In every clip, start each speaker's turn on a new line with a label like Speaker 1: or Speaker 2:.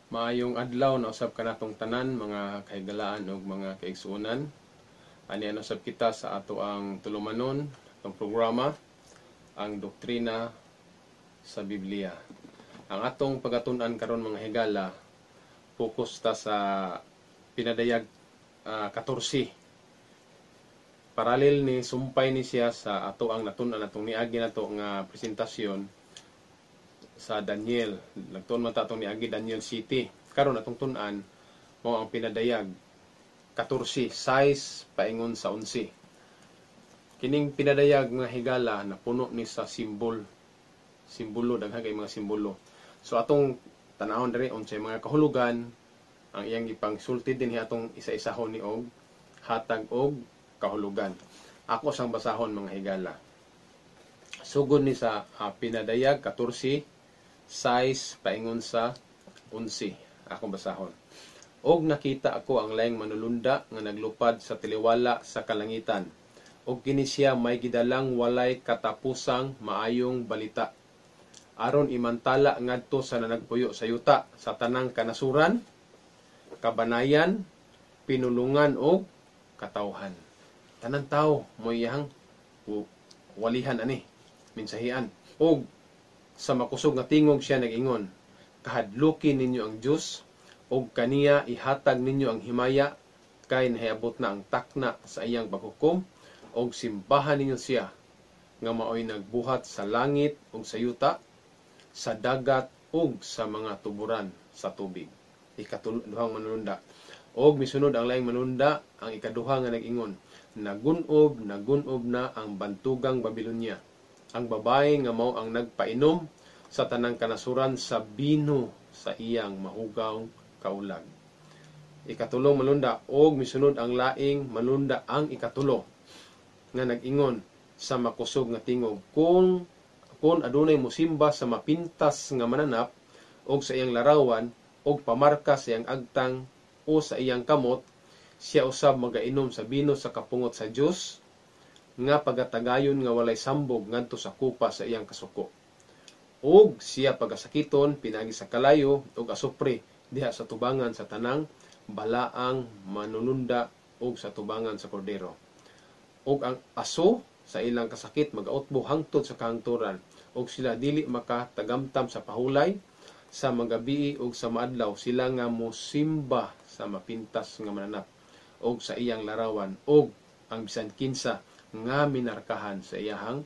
Speaker 1: Maayong adlaw na usab kanatong tanan mga kahigalaan ug mga kaigsuonan. Ani usab kita sa ato ang tulumanon atong programa, ang doktrina sa Biblia. Ang atong pagatun-an karon mga higala, focus ta sa pinadayag 14. Paralel ni sumpay ni siya sa ato ang natun-an atong niagi nato nga presentasyon sa Daniel. Nagtuon man ta atong niagi Daniel City. Karon atong tun-an mao ang pinadayag 14 size paingon sa 11. Kining pinadayag nga higala na puno ni sa simbolo, daghan kay mga simbolo. So atong tan-awon diri unsay mga kahulugan ang iyang ipangsulti dinhi atong isa-isahon ni og hatag og kahulugan. Ako sang basahon mga higala. Sugod ni sa pinadayag 14 size paingon sa 11. Akong basahon. Og nakita ako ang laing manulunda nga naglupad sa tiliwala sa kalangitan. Og kini siya may gidalang walay katapusang maayong balita. Aron imantala ngadto sa nanagpuyo sa yuta sa tanang kanasuran, kabanayan, pinulungan og katawhan. Tanang tao mo iyang walihan ani, mensahian. Og sa makusog nga tingog siya nag-ingon, kahadlukin ninyo ang Dios og kaniya ihatag ninyo ang himaya kay nahiabot na ang takna sa iyang paghukom og simbahan ninyo siya nga maoy nagbuhat sa langit ug sa yuta, sa dagat ug sa mga tuburan sa tubig. Ikaduhang manununda. Og misunod ang laing manunda, ang ikaduha nga nag-ingon, nagunob na ang bantugang Babilonia. Ang babae nga mao ang nagpainom sa tanang kanasuran sa bino sa iyang mahugaw kaulag. Ikatulong manunda, og misunod ang laing manunda ang ikatulo nga nag-ingon sa makusog nga tingog, kung adunay mosimba sa mapintas nga mananap og sa iyang larawan og pamarka sa iyang agtang o sa iyang kamot, siya usab magainom sa bino sa kapungot sa Dios nga pagatagayon nga walay sambog ngadto sa kupa sa iyang kasuko. Og siya pagasakiton pinagi sa kalayo ug asupre diha sa tubangan sa tanang balaang manununda ug sa tubangan sa kordero. Og ang aso sa ilang kasakit magautbo hangtod sa kahangturan, og sila dili makatagamtam sa pahulay sa magabi ug sa maadlaw, sila nga mosimba sa mapintas nga mananap og sa iyang larawan og ang bisan kinsa nga minarkahan sa iyahang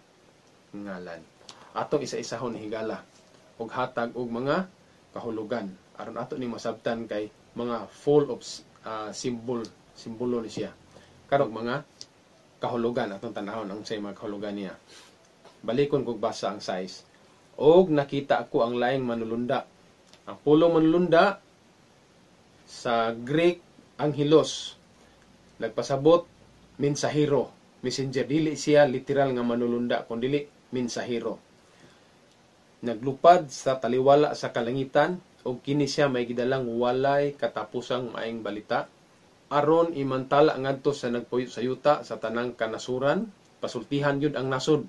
Speaker 1: ngalan. Atong isa-isahon higala og hatag og mga kahulugan aron ato ni masabtan kay mga full of simbolo ni siya. Karong mga kahulugan atong tan-awon ang say mga kahulugan niya. Balikon kog basa ang size. Og nakita ako ang laing manulunda. Ang pulong manulunda sa Greek anghelos, nagpasabot mensahero, messenger. Dili siya literal nga manulunda kundi mensahero. Naglupad sa taliwala sa kalangitan og kini siya may gidalang walay katapusang maayong balita aron imantala ngadto sa nagpuyo sa yuta sa tanang kanasuran, pasultihan yun ang nasod.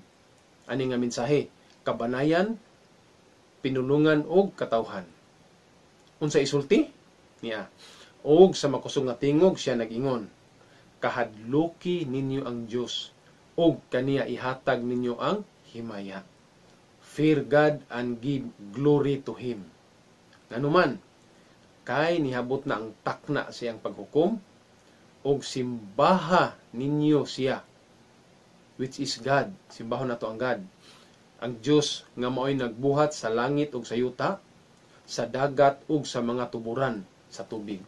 Speaker 1: Ani nga mensahe, kabanayan, pinulungan og katawhan. Unsa isulti niya? Og sa makusog nga tingog siya nag-ingon, kahadluki ninyo ang Dios og kaniya ihatag ninyo ang himaya. Fear God and give glory to Him. Nganuman, kay nihabot na ang takna siyang paghukom og simbaha ninyo siya, which is God. Simbahon nato ang God, ang Dios nga maoy nagbuhat sa langit ug sa yuta, sa dagat ug sa mga tuburan sa tubig.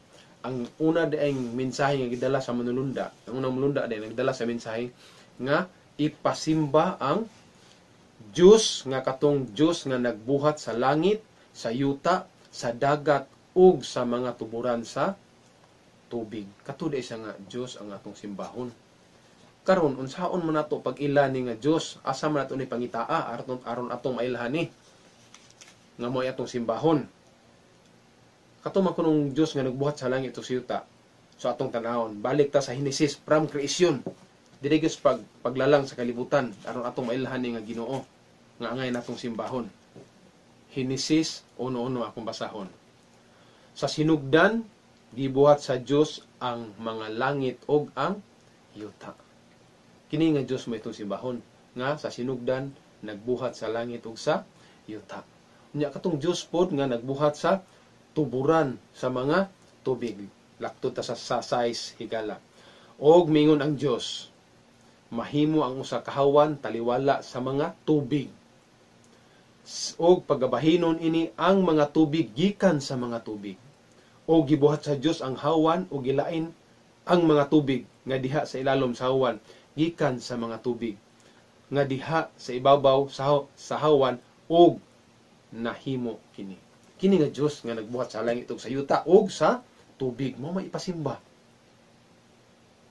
Speaker 1: Ang una daing mensahe nga gidala sa manulunda, ang unang manulunda day nagdala sa mensahe nga ipasimba ang Dios nga katong Dios nga nagbuhat sa langit, sa yuta, sa dagat ug sa mga tuburan sa tubig. Katuday siya nga Dios ang atong simbahon. Karon unsaon man nato pag-ila ni nga Dios, asa man nato ni pangitaa aron atong mailhani nga moy atong simbahon. Kato man kunong Dios nga nagbuhat sa langit ug sa yuta. So atong tan-awon, balik ta sa Genesis from creation. Dili gyud paglalang sa kalibutan aron atong mailhani nga Ginoo nga angay natong simbahon. Genesis 1:1 akong basahon. Sa sinugdan gibuhat sa Dios ang mga langit ug ang yuta. Kini nga Dios mo itong simbahon nga sa sinugdan nagbuhat sa langit ug sa yuta. Unya katong Dios pod nga nagbuhat sa tuburan sa mga tubig. Lakto ta sa size higala. Og mingon ang Dios, mahimo ang usa ka hawan taliwala sa mga tubig. Og pagabahinon ini ang mga tubig gikan sa mga tubig. O gibuhat sa Dios ang hawan o gilain ang mga tubig nga diha sa ilalom sa hawan gikan sa mga tubig nga diha sa ibabaw sa hawan og nahimo kini. Kini nga Dios nga nagbuhat sa langit ug sa yuta og sa tubig mo maipasimba.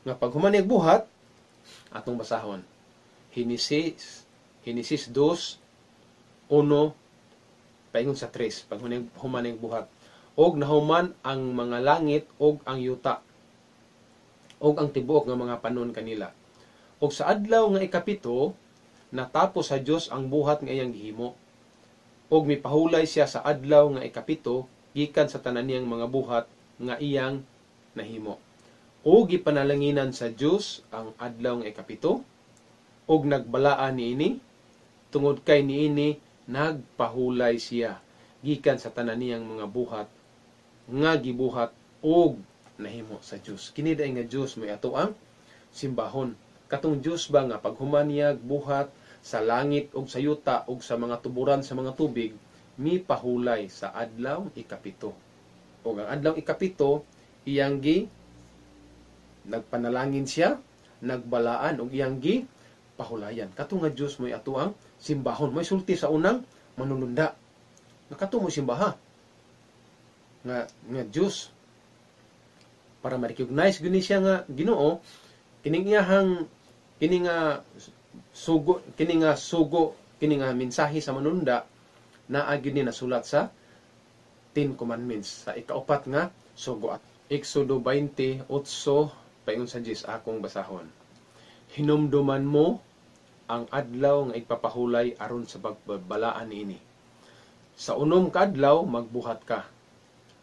Speaker 1: Nga pag human nagbuhat atong basahon. Genesis 2:1 paingon sa 3 pag human nagbuhat. Og nahuman ang mga langit og ang yuta og ang tibuok nga mga panon kanila. Og sa adlaw nga ikapito natapos sa Dios ang buhat nga iyang gihimo. Og mipahulay siya sa adlaw nga ikapito gikan sa tanan niyang mga buhat nga iyang nahimo. Og gipanalanginan sa Dios ang adlaw nga ikapito og nagbalaan niini tungod kay niini nagpahulay siya gikan sa tanan niyang mga buhat nga gibuhat og nahimo sa Dios. Kini daay nga Dios may ato ang simbahon. Katong Dios ba nga paghuman niya buhat sa langit ug sa yuta ug sa mga tuburan sa mga tubig mipahulay sa adlaw ikapito. Ug ang adlaw ikapito iyang gi nagpanalangin siya, nagbalaan ug iyang gi pahulayan. Katong nga Dios may ato ang simbahon. May sulti sa unang manununda. Nga katong mo simbaha. Nga Dios para ma-recognize guni siya nga Ginoo kining iyahang kini nga mensahe sa manunda naa gyud ni nasulat sa 10 Commandments sa ikaupat nga sugo. Exodo 20:8 paingon sa 10 akong basahon. Hinumduman mo ang adlaw nga ipapahulay aron sa pagbalaan niini. Sa unom ka adlaw magbuhat ka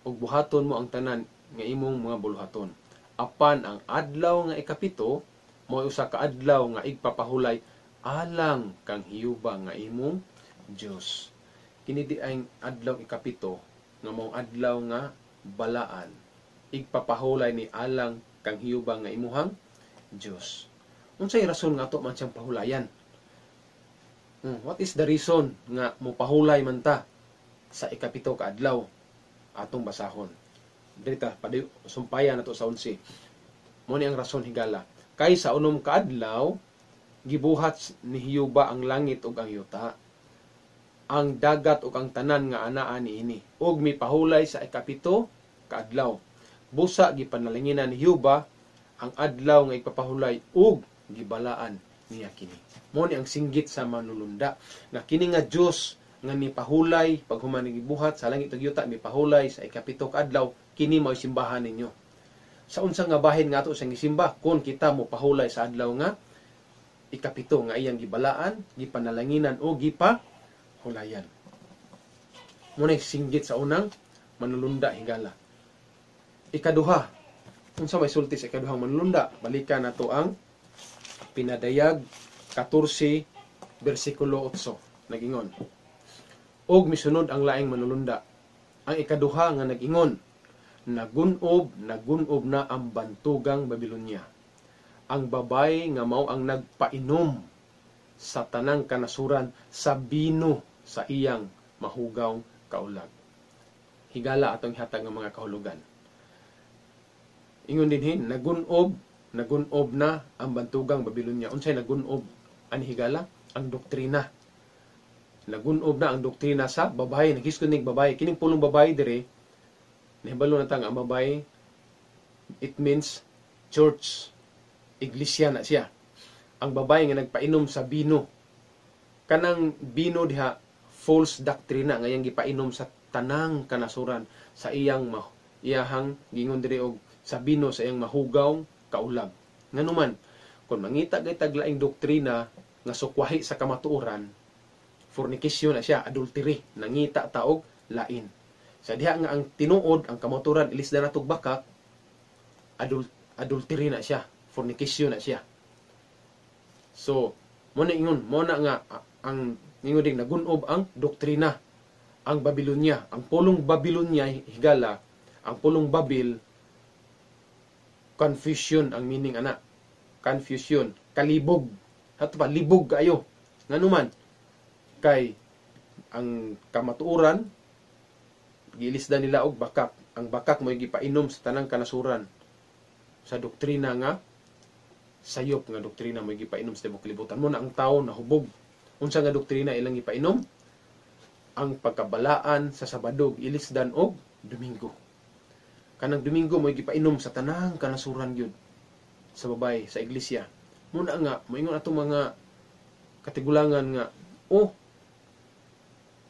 Speaker 1: ug buhaton mo ang tanan nga imong mga buluhaton. Apan ang adlaw nga ikapito mao usa ka adlaw nga igpapahulay alang kang hiyuba nga imong Dios. Kini di ay adlaw ikapito nga mao adlaw nga balaan. Igpapahulay ni alang kang hiyuba nga imuhang Dios. Unsay rason nga ato man siyang pahulayan? What is the reason nga mopahulay man ta sa ikapito ka adlaw? Atong basahon. Dita sumpayan nato sa 11. Mao ni ang rason higala. Kay sa unom ka adlaw gibuhat ni Hiyuba ang langit ug ang yuta, ang dagat ug ang tanan nga anaa niini, ug mipahulay sa ikapito ka adlaw. Busa gipanalanginan ni Hiyuba ang adlaw nga ipapahulay ug gibalaan niya kini. Mao ni ang singgit sa manulunda nga kini nga Dios nga mipahulay pag human gibuhat sa langit ug yuta mipahulay sa ikapito ka adlaw, kini mao simbahan ninyo. Sa unsa nga bahin nga ato sang gisimba kun kita mo pahulay sa adlaw nga ikapito nga iyang gibalaan, gipanalanginan o gipahulayan. Muna singgit sa unang manulunda higala. Ikaduha, unsa may sulti sa ikaduhang manulunda? Balikan nato ang Pinadayag 14 bersikulo 8 nagingon. Og misunod ang laing manulunda. Ang ikaduha nga nagingon, nagunob na ang bantugang Babilonia. Ang babay nga mao ang nagpainom sa tanang kanasuran sa bino sa iyang mahugaw kaulag. Higala atong hatag nga mga kahulugan. Ingon dinhin, nagunob na ang bantugang Babilonia. Unsay nagunob? Ani higala? Ang doktrina. Nagunob na ang doktrina sa babae. Naghiskon ning babae. Kining pulong babae dire, nahibalo na tang ang babae, it means church. Iglesia na siya. Ang babae nga nagpainom sa bino. Kanang bino diha, false doctrina nga iyang gipainom sa tanang kanasuran sa iyang iyahang gingon diri og sa bino sa iyang mahugaw kaulag. Nganuman, kung mangita gay taglaing doktrina nga sukwahi sa kamatuoran, fornication na siya, adultery, nangita taog lain. Sa diha nga ang tinuod, ang kamaturan ilisdan natog bakak, adultery na siya, fornication na siya. So, mo na ingon, mo na nga ang ingon ding nagunob ang doktrina, ang Babilonya, ang pulong Babilonya higala, ang pulong Babil, confusion ang meaning ana. Confusion, kalibog. Hato pa libog kayo. Nganuman kay ang kamatuoran gilisdan nila og bakak. Ang bakak mo gipainom sa tanang kanasuran sa doktrina nga sayop nga doktrina mo gipainom sa tibok kalibutan mo na ang tawo nahubog. Unsa nga doktrina ilang gipainom? Ang pagkabalaan sa Sabado ilisdan og Domingo. Kanang Domingo mo gipainom sa tanang kanasuran gyud sa babay sa iglesia. Muna nga moingon ato mga katigulangan nga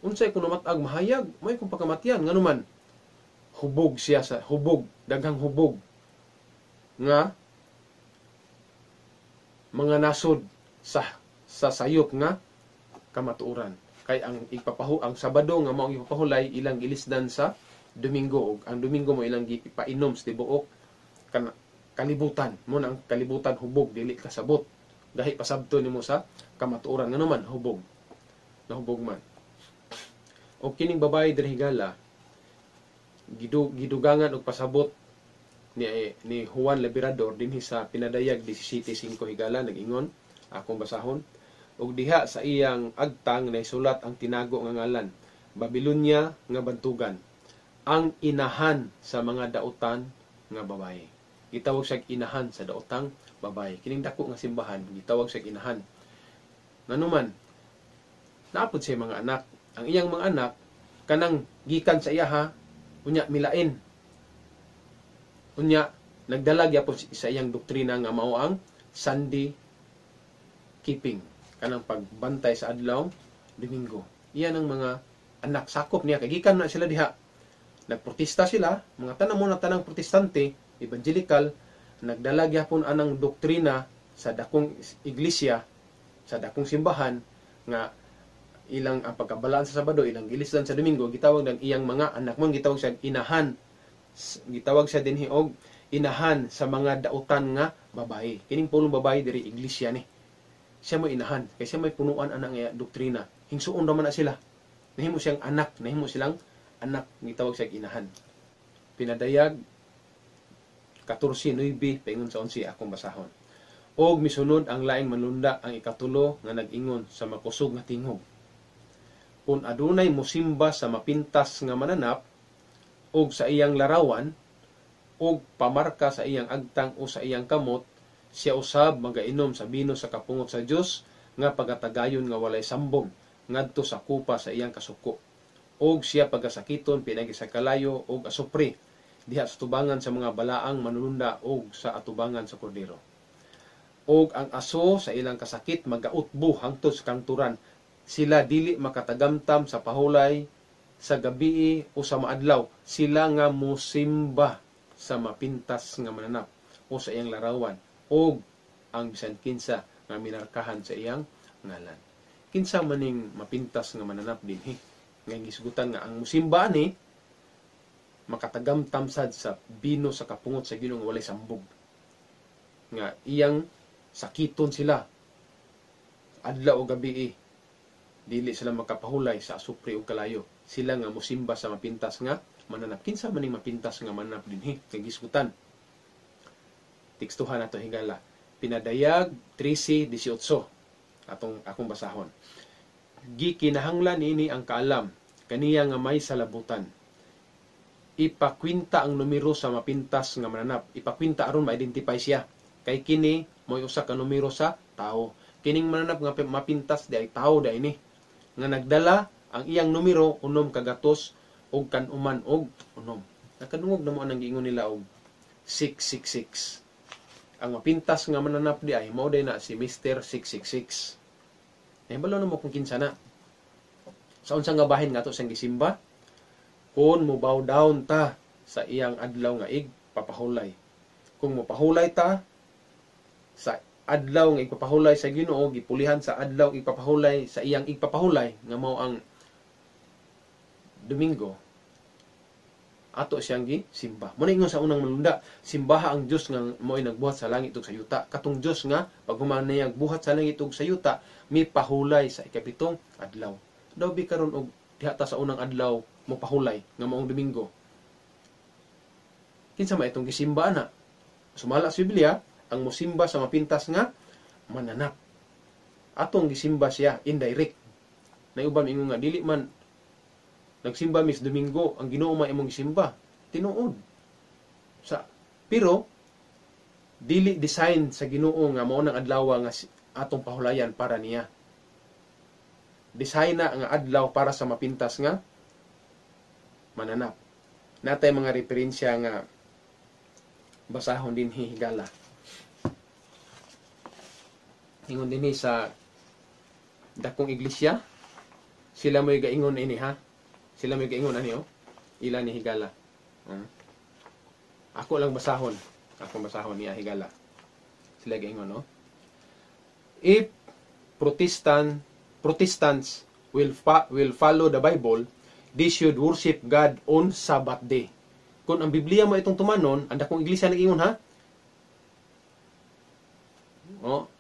Speaker 1: unsay kuno matag mahayag may kung pagkamatyan nganuman hubog siya sa hubog, daghang hubog nga mga nasod sa sayop nga kamatuoran. Kay ang ang Sabado nga mao ipapahulay ilang gilisdan sa Domingo, ug ang Domingo mo ilang gipainom sa tibuok kalibutan. Mo na ang kalibutan hubog, dili kasabot. Gahi pasabto nimo sa kamatuoran ngano man hubog. Nahubog man. O kining babae diri higala gidugangan og pasabot ni Juan Liberador dinhi sa Pinadayag 17:5 higala nag-ingon akong basahon og diha sa iyang agtang naisulat ang tinago nga ngalan Babilonya nga bantugan, ang inahan sa mga dautan nga babae. Gitawag siya inahan sa daotang babae. Kining dako nga simbahan gitawag siya inahan. Nganuman naapod siya mga anak. Ang iyang mga anak kanang gikan sa iya unya milain. Unya nagdala gyapon sa iyang doktrina nga mao ang Sunday keeping, kanang pagbantay sa adlaw Domingo. Iyan ang mga anak sakop niya kay gikan na sila diha. Nagprotesta sila, mga tanang protestante, evangelical, nagdala gyapon anang doktrina sa dakong iglesia, sa dakong simbahan nga ilang ang pagkabalaan sa Sabado, ilang gilisdan sa Domingo, gitawag ng iyang mga anak mo, gitawag siya inahan. Gitawag siya dinhi og inahan sa mga dautan nga babae. Kining pulong babae diri iglesia ni. Siya mo inahan, kay siya may punuan anang nga doktrina. Hingsuon naman na sila. Nahimo siyang anak, nahimo silang anak, gitawag siya inahan. Pinadayag 14:9 paingon sa 11 akong basahon. Og misunod ang laing manlunda ang ikatulo nga nag-ingon sa makusog nga tingog. Kung adunay mosimba sa mapintas nga mananap og sa iyang larawan og pamarka sa iyang agtang o sa iyang kamot, siya usab magainom sa bino sa kapungot sa Dios nga pagatagayon nga walay sambong ngadto sa kupa sa iyang kasuko. Og siya pagasakiton pinagi sa kalayo og asupre diha sa tubangan sa mga balaang manulunda og sa atubangan sa kordero. Og ang aso sa ilang kasakit magautbo hangtod sa kanturan. Sila dili makatagamtam sa pahulay sa gabi o sa maadlaw. Sila nga mosimba sa mapintas nga mananap o sa iyang larawan og ang bisan kinsa nga minarkahan sa iyang ngalan. Kinsa maning mapintas nga mananap dinhi nga gisgutan nga ang musimba ni makatagamtam sad sa bino sa kapungot sa Ginoo nga walay sambog. Nga iyang sakiton sila adlaw o gabi. Dili sila makapahulay sa asupre o kalayo. Sila nga mosimba sa mapintas nga mananap. Kinsa maning mapintas nga mananap dinhi kay gisgutan. Tekstuhan nato higala. Pinadayag 13:18 akong basahon. Gikinahanglan ini ang kaalam kaniya nga may salabutan. Ipakwinta ang numero sa mapintas nga mananap. Ipakwinta aron ma-identify siya. Kay kini mo'y usa ka numero sa tao. Kining mananap nga mapintas di ay tao da ini. Nga nagdala ang iyang numero unom kagatos og kanuman og unom. Nakadungog na mo anang giingon nila og 666. Ang mapintas nga mananap di ay mao day na si Mr. 666. Nahibalo na mo kung kinsa na. Sa unsang nga bahin nga to siyang gisimba? Kung mo bow down ta sa iyang adlaw nga igpapahulay. Kung mo pahulay ta sa adlaw nga igpapahulay sa Ginoo, gipulihan sa adlaw igpapahulay sa iyang igpapahulay nga mao ang Domingo, ato siyang gisimba. Muna ingon sa unang malunda, simbaha ang Dios nga mo'y nagbuhat sa langit ug sa yuta. Katong Dios nga pag human niya buhat sa langit ug sa yuta, mipahulay sa ikapitong adlaw. Daw bi karon og diha ta sa unang adlaw mo pahulay nga maong Domingo. Kinsa man itong gisimba na? Sumala sa Biblia, ang mosimba sa mapintas nga mananap. Atong gisimba siya indirect. Naiuban ingon nga dili man nagsimba mis Domingo, ang Ginoo man imong gisimba. Tinuod. Pero dili design sa Ginoo nga mao nang adlaw nga atong pahulayan para niya. Design na nga adlaw para sa mapintas nga mananap. Natay mga referensya nga basahon din higala. Ingon din sa dakong iglesia, sila mo'y gaingon ini ha. Sila may gaingon ani ila ni higala. Ako lang basahon. Ako basahon niya higala. Sila gaingon no. If Protestants will follow the Bible, they should worship God on Sabbath day. Kung ang Biblia mo itong tumanon, ang dakong iglesia nag-ingon ha.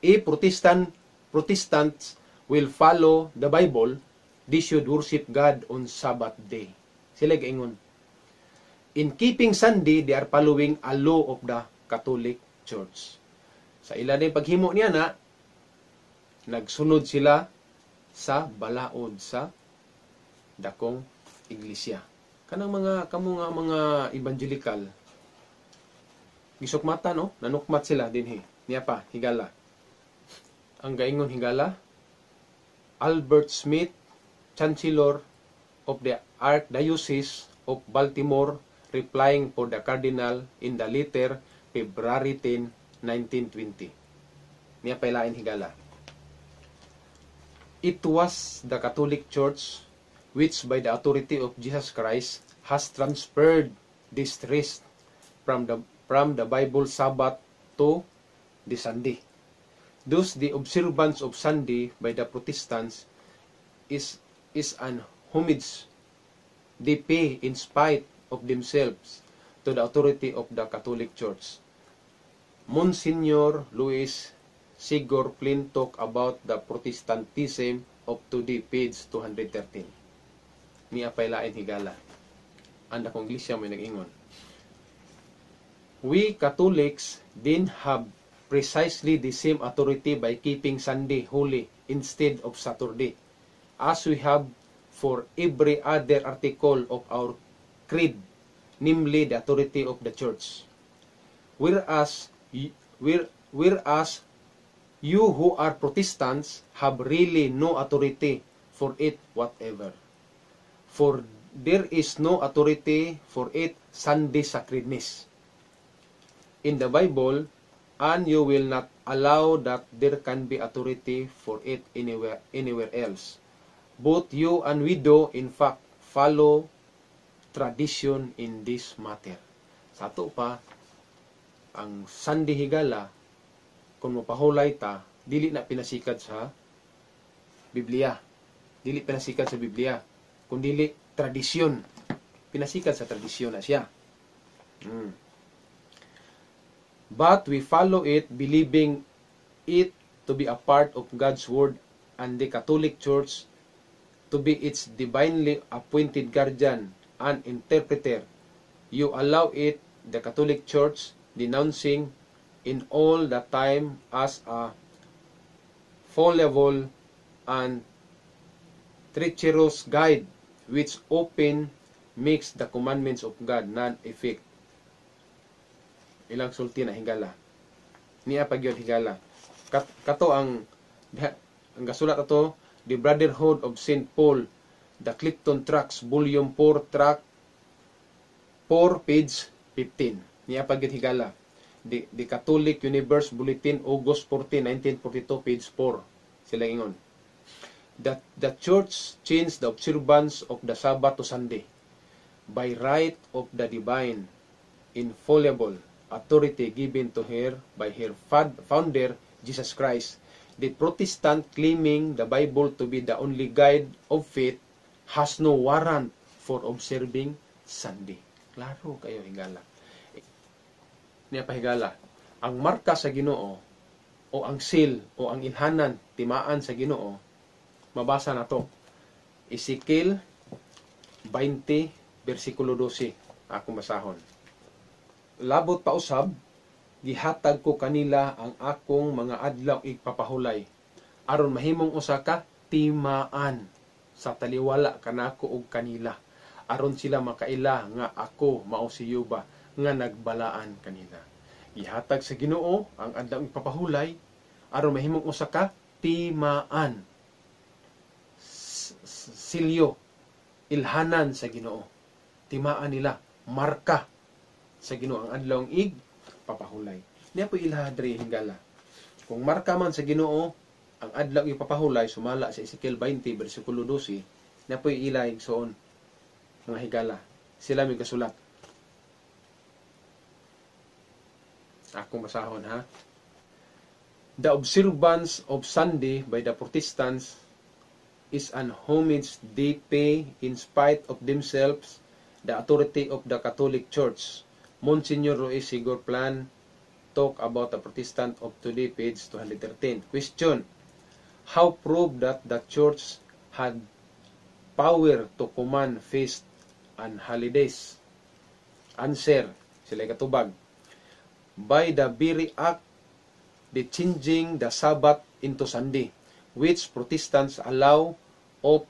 Speaker 1: If Protestants will follow the Bible, they should worship God on Sabbath day. Sila gaingon. In keeping Sunday, they are following a law of the Catholic Church. Sa ila din paghimo niya na, nagsunod sila sa balaod sa dakong iglesia. Kanang mga evangelical, gisukmata no, nanukmat sila dinhi. Niya pa higala. Ang gaingon higala, Albert Smith, Chancellor of the Archdiocese of Baltimore, replying for the Cardinal in the letter February 10, 1920. Niya pailain higala. It was the Catholic Church which by the authority of Jesus Christ has transferred this rest from the Bible Sabbath to the Sunday. Thus, the observance of Sunday by the Protestants is an homage they pay in spite of themselves to the authority of the Catholic Church. Monsignor Louis Sigor Flynn talk about the Protestantism of today, page 213. Niya pailain higala. Ang dakong iglesia may nag-ingon. We Catholics then have precisely the same authority by keeping Sunday holy instead of Saturday, as we have for every other article of our creed, namely the authority of the Church. Whereas you who are Protestants have really no authority for it whatever. For there is no authority for it Sunday sacredness in the Bible, and you will not allow that there can be authority for it anywhere else. Both you and we do, in fact, follow tradition in this matter. Sa ato pa, ang Sunday higala, kung mapahulay ta, dili na pinasikat sa Biblia. Dili pinasikat sa Biblia. Kung dili, tradisyon. Pinasikat sa tradisyon na siya. But we follow it, believing it to be a part of God's Word and the Catholic Church to be its divinely appointed guardian and interpreter. You allow it, the Catholic Church, denouncing in all the time as a fallible and treacherous guide which often makes the commandments of God non-effect. Ilang sulti na higala. Niya pagyod higala. Kato ang gasulat ato, The Brotherhood of St. Paul, The Clifton Tracts, Volume 4, Tract 4, page 15. Niya pagyod higala. The Catholic Universe Bulletin, August 14, 1942, page 4. Sila ingon. The Church changed the observance of the Sabbath to Sunday by right of the divine, infallible authority given to her by her founder, Jesus Christ. The Protestant, claiming the Bible to be the only guide of faith, has no warrant for observing Sunday. Klaro kayo higala. Niya pa higala. Ang marka sa Ginoo o ang seal o ang ilhanan timaan sa Ginoo, mabasa na to. Ezekiel 20 bersikulo 12. Akong basahon. Labot pa usab, gihatag ko kanila ang akong mga adlaw ipapahulay aron mahimong usa ka timaan sa taliwala kanako ug kanila, aron sila makaila nga ako mao si Yuba nga nagbalaan kanila. Gihatag sa Ginoo ang adlaw ipapahulay aron mahimong usa ka timaan, silyo, ilhanan sa Ginoo. Timaan nila, marka sa Ginoo ang adlaw ipapahulay. Niya po ilahadri hingala. Kung marka man sa Ginoo ang adlaw ipapahulay, sumala sa Ezekiel 20 bersikulo 12, na po ilay soon mga higala. Sila may kasulat. Akong basahon ha. The observance of Sunday by the Protestants is an homage they pay in spite of themselves, the authority of the Catholic Church. Monsignor Ruiz Sigor Plan talk about the Protestant of today, page 213. Question: how prove that the Church had power to command feast and holidays? Answer, sila katubag. By the very act, the changing the Sabbath into Sunday, which Protestants allow of,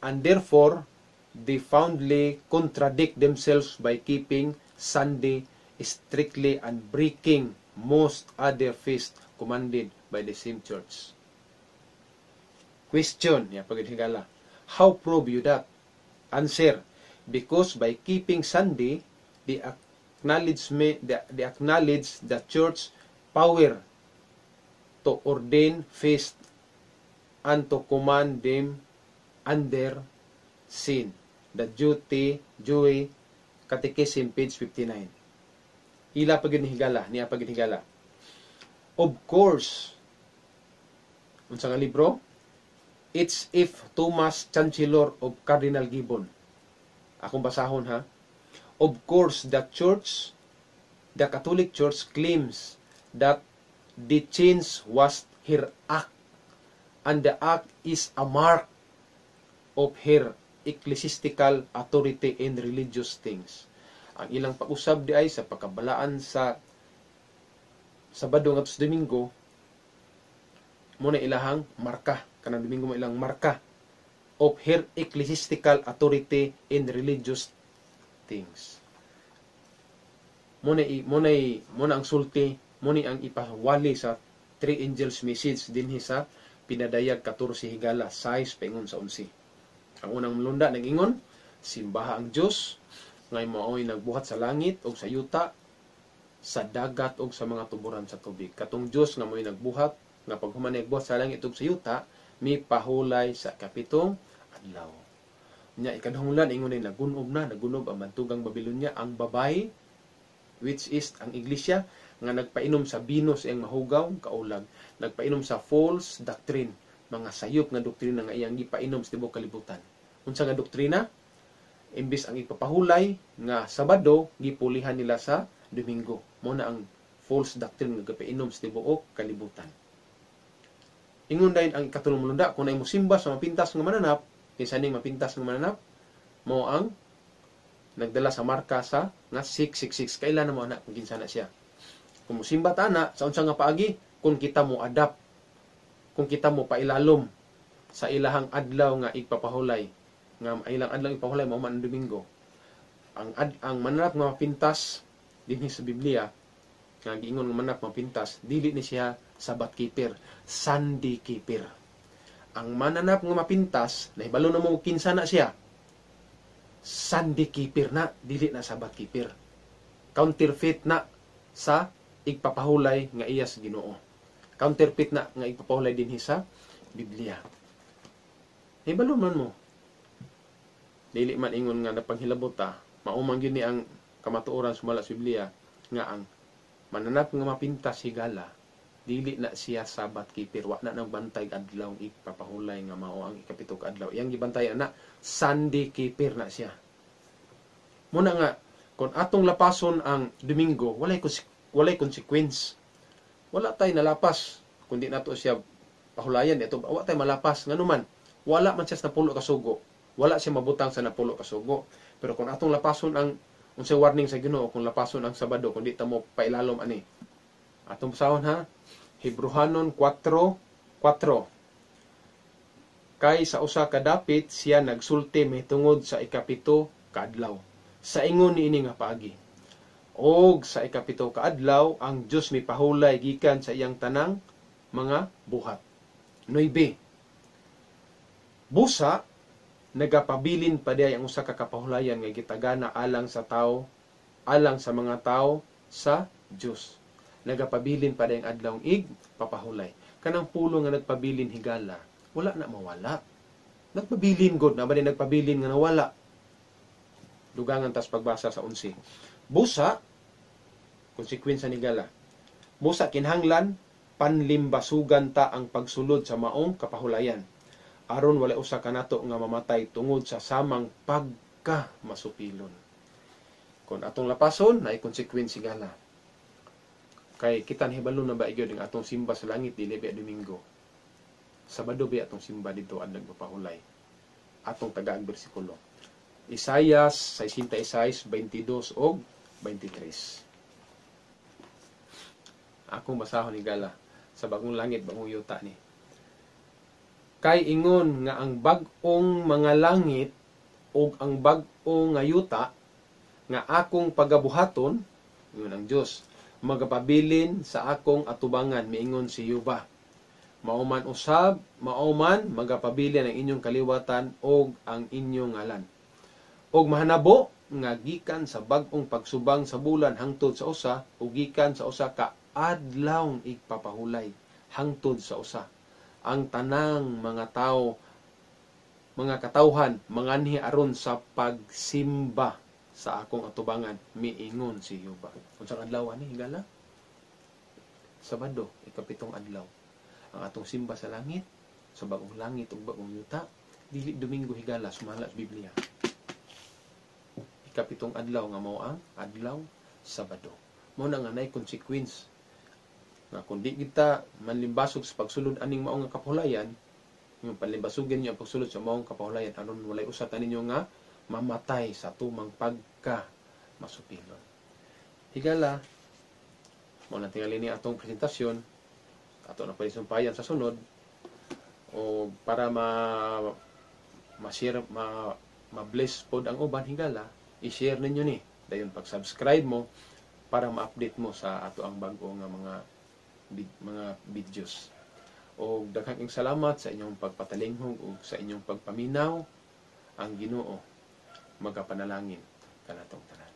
Speaker 1: and therefore they foundly contradict themselves by keeping Sunday strictly and breaking most other feasts commanded by the same church. Question, paghigala. How prove you that? Answer, because by keeping Sunday, they acknowledge the church power to ordain feast and to command them under sin. The Dewey Catechism, page 59. Ila paginhigala, niya paginhigala. Of course, unsa nga libro? It's if Thomas Chancellor of Cardinal Gibbon. Akong basahon ha. Of course, the Catholic Church claims that the change was her act, and the act is a mark of her ecclesiastical authority in religious things. Ang ilang pag-usab di ay sa pagkabalaan sa Sabado ngadto sa Domingo, muna ilahang marka, kanang Domingo mo ilang marka of her ecclesiastical authority in religious things. Muna ang sulti, muna ang ipawali sa three angels message dinhi sa pinadayag 14 higala 6 paingon sa 11. Ang unang lunda nag-ingon, simbaha ang Dios ngay mao'y nagbuhat sa langit o sa yuta, sa dagat o sa mga tuburan sa tubig. Katong Dios nga mo'y nagbuhat, nga paghuman nagbuhat sa langit o sa yuta, mi pahulay sa kapitong adlaw. Nya ikadungulan ingon ni nagunob ang bantugang Babilonia, ang babay, which is ang iglesia, nga nagpainom sa binos iyang mahugaw, kaulag, nagpainom sa false doctrine, mga sayop nga doktrina nga iyang gipainom sa tibuok kalibutan. Unsa nga doktrina? Imbis ang ipapahulay nga Sabado, gipulihan nila sa Domingo. Muna ang false doctrine nga gipainom sa tibuok kalibutan. Ingon dayon ang ikatulong mulunda, kung naay mo simba sa mapintas nga mananap, kinsa ning mapintas nga mananap, mao ang nagdala sa marka sa nga 666. Kailan mo anak kung kinsa na siya. Kung musimba ta na sa unsa nga paagi, kung kita mo adapt, kung kita mo pailalom sa ilahang adlaw nga ipapahulay, nga ilang adlaw ipahulay mao man ang Domingo. Ang mananap nga mapintas dinhi sa Biblia, nga giingon nga mananap mapintas, dili ni siya Sabbath keeper, Sunday keeper. Ang mananap nga mapintas, nahibalo na mo kinsa na siya, Sunday keeper na, dili na Sabbath keeper. Counterfeit na sa igpapahulay nga iya sa Ginoo. Counterfeit na nga igpapahulay dinhi sa Biblia. Nahibalo man mo. Dili man ingon nga napanghilabot ta, maumang gyud ni ang kamatuoran sumala sa Biblia nga ang mananap nga mapintas higala, dili na siya Sabbath keeper, wa na nang bantay adlaw ipapahulay nga mao ang ikapito ka adlaw. Iyang gibantayan na Sunday keeper na siya. Muna nga Kung atong lapason ang Domingo, walay consequence. Wala tay nalapas kundi nato siya pahulayan ito. Wala tay malapas nganuman. Wala man siya sa napulo ka sugo. Wala siya mabutang sa napulo ka sugo. Pero kung atong lapason ang unsay warning sa Ginoo, kung lapason ang Sabado, kundi ta mo pailalom ani. Atong basahon ha. Hebrehanon 4:4. Kay sa usa ka dapit siya nagsulti mahitungod sa ikapito ka adlaw. Sa ingon niini nga paagi. Og sa ikapito ka adlaw ang Dios mipahulay gikan sa iyang tanang mga buhat. 9. Busa nagapabilin pa diay ang usa ka kapahulayan nga gitagana alang sa tao, alang sa mga tao sa Dios. Nagapabilin pa diay ang adlawng papahulay. Kanang pulo nga nagpabilin higala, wala na mawala. Nagpabilin god na ba nagpabilin nga nawala. Dugangan tas pagbasa sa 11. Busa konsekwensya ni gala. Busa kinahanglan panlimbasugan ta ang pagsulod sa maong kapahulayan. Aron wala usa kanato nga mamatay tungod sa samang pagkamasupilon. Kung atong lapason na konsekwensya gala. Kay kita hibalo na ba gyud ang atong simba sa langit dili ba Domingo. Sabado ba atong simba dito ang nagpapahulay. Atong tagaang bersikulo. Isaias 66:22 og 23. Akong basahon ni gala sa bagong langit, bagong yuta ni. Kay ingon nga ang bag-ong mga langit ug ang bag-ong nga yuta nga akong pagabuhaton, ingon ang Dios, magapabilin sa akong atubangan, miingon si Yuba. Mauman usab, mauman magapabilin ang inyong kaliwatan og ang inyong ngalan. Og mahanabo nga gikan sa bag-ong pagsubang sa bulan hangtod sa usa ug gikan sa usa ka adlawng igpapahulay hangtod sa usa. Ang tanang mga tao, mga katawhan, manganhi aron sa pagsimba sa akong atubangan, miingon si Yuba. Unsang adlaw ani higala? Sabado, ikapitong adlaw. Ang atong simba sa langit, sa bagong langit ug bagong yuta, dili Domingo higala, sumala sa Biblia. Ikapitong adlaw nga mao ang adlaw Sabado. Mao na nga nay consequence nga kung di kita manlimbasog sa pagsulod aning mao nga kapahulayan, yung panlimbasugin niyo ang pagsulod sa maong kapahulayan aron walay usa ta ninyo nga mamatay sa tumang pagka masupilon. Higala, mao na tingali ni atong presentasyon. Ato na pwede sumpayan sa sunod o para ma-share, ma-bless pod ang uban higala, i-share ninyo ni. Dayon pag-subscribe mo para ma-update mo sa ato ang bago nga mga videos. O daghang salamat sa inyong pagpatalinghog o sa inyong pagpaminaw. Ang Ginoo magapanalangin kanatong tanan.